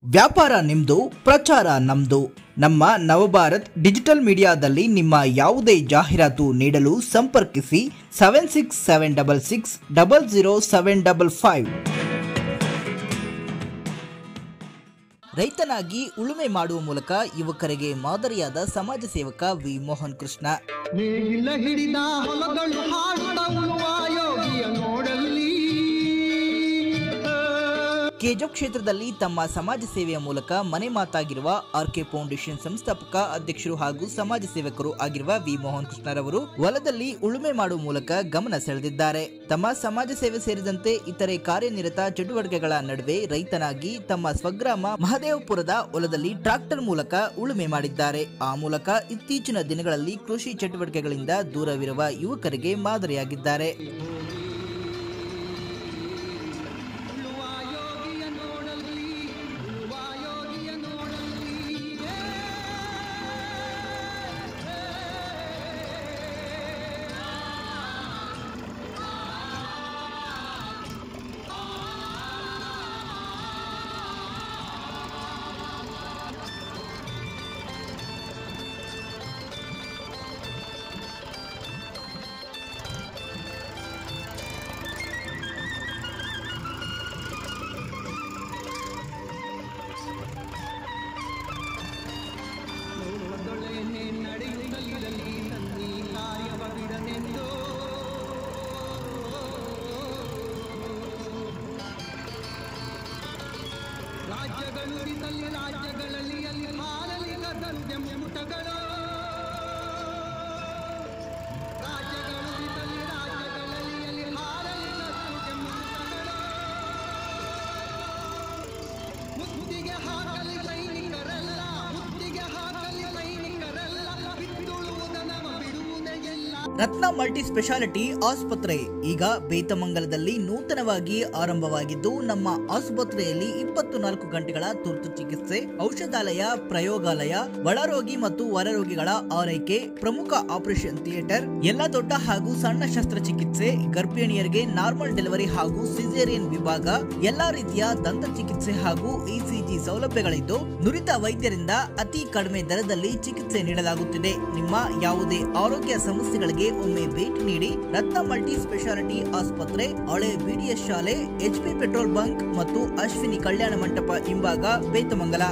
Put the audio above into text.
ವ್ಯಾಪಾರ ನಿಮ್ದು, ಪ್ರಚಾರ ನಮ್ದು. ನಮ್ಮ ನವಭಾರತ್ ಡಿಜಿಟಲ್ ಮೀಡಿಯಾದಲ್ಲಿ ನಿಮ್ಮ ಯಾವುದೇ ಜಾಹೀರಾತು ನೀಡಲು ಸಂಪರ್ಕಿಸಿ 7676600755. ರೈತನಾಗಿ ಉಳುಮೆ ಮಾಡುವ ಮೂಲಕ ಯುವಕರಿಗೆ ಮಾದರಿಯಾದ ಸಮಾಜ ಸೇವಕ ವಿ ಮೋಹನ್ ಕೃಷ್ಣ. ಕೆಜಪ್ ಕ್ಷೇತ್ರದಲ್ಲಿ ತಮ್ಮ ಸಮಾಜ ಸೇವೆಯ ಮೂಲಕ ಮನೆ ಮಾತಾಗಿರುವ ಆರ್ಕೆ ಫೌಂಡೇಶನ್ ಸಂಸ್ಥಾಪಕ ಅಧ್ಯಕ್ಷರು ಹಾಗೂ ಸಮಾಜ ಸೇವಕರು ಆಗಿರುವ ವಿ ಮೋಹನ್ ಕೃಷ್ಣರವರು ಹೊಲದಲ್ಲಿ ಉಳುಮೆ ಮಾಡುವ ಮೂಲಕ ಗಮನ ಸೆಳೆದಿದ್ದಾರೆ. ತಮ್ಮ ಸಮಾಜ ಸೇವೆ ಸೇರಿದಂತೆ ಇತರೆ ಕಾರ್ಯನಿರತ ಚಟುವಟಿಕೆಗಳ ನಡುವೆ ರೈತನಾಗಿ ತಮ್ಮ ಸ್ವಗ್ರಾಮ ಮಹದೇವಪುರದ ಹೊಲದಲ್ಲಿ ಟ್ರಾಕ್ಟರ್ ಮೂಲಕ ಉಳುಮೆ ಮಾಡಿದ್ದಾರೆ. ಆ ಮೂಲಕ ಇತ್ತೀಚಿನ ದಿನಗಳಲ್ಲಿ ಕೃಷಿ ಚಟುವಟಿಕೆಗಳಿಂದ ದೂರವಿರುವ ಯುವಕರಿಗೆ ಮಾದರಿಯಾಗಿದ್ದಾರೆ. ರತ್ನ ಮಲ್ಟಿ ಸ್ಪೆಷಾಲಿಟಿ ಆಸ್ಪತ್ರೆ ಈಗ ಬೇತಮಂಗಲದಲ್ಲಿ ನೂತನವಾಗಿ ಆರಂಭವಾಗಿದ್ದು, ನಮ್ಮ ಆಸ್ಪತ್ರೆಯಲ್ಲಿ 24 ಗಂಟೆಗಳ ತುರ್ತು ಚಿಕಿತ್ಸೆ, ಔಷಧಾಲಯ, ಪ್ರಯೋಗಾಲಯ, ಒಳರೋಗಿ ಮತ್ತು ಹೊರರೋಗಿಗಳ ಆರೈಕೆ, ಪ್ರಮುಖ ಆಪರೇಷನ್ ಥಿಯೇಟರ್, ಎಲ್ಲ ದೊಡ್ಡ ಹಾಗೂ ಸಣ್ಣ ಶಸ್ತ್ರಚಿಕಿತ್ಸೆ, ಗರ್ಭಿಣಿಯರಿಗೆ ನಾರ್ಮಲ್ ಡೆಲಿವರಿ ಹಾಗೂ ಸಿಸೇರಿಯನ್ ವಿಭಾಗ, ಎಲ್ಲಾ ರೀತಿಯ ದಂತ ಚಿಕಿತ್ಸೆ ಹಾಗೂ ಇಸಿಜಿ ಸೌಲಭ್ಯಗಳಿದ್ದು, ನುರಿತ ವೈದ್ಯರಿಂದ ಅತಿ ಕಡಿಮೆ ದರದಲ್ಲಿ ಚಿಕಿತ್ಸೆ ನೀಡಲಾಗುತ್ತಿದೆ. ನಿಮ್ಮ ಯಾವುದೇ ಆರೋಗ್ಯ ಸಮಸ್ಯೆಗಳಿಗೆ ಒಮ್ಮೆ ಭೇಟಿ ನೀಡಿ. ರತ್ನ ಮಲ್ಟಿ ಸ್ಪೆಷಾಲಿಟಿ ಆಸ್ಪತ್ರೆ, ಹಳೆ ಬಿಡಿಎಸ್ ಶಾಲೆ, HP ಪೆಟ್ರೋಲ್ ಬಂಕ್ ಮತ್ತು ಅಶ್ವಿನಿ ಕಲ್ಯಾಣ ಮಂಟಪ ಹಿಂಭಾಗ, ಬೇತಮಂಗಲ.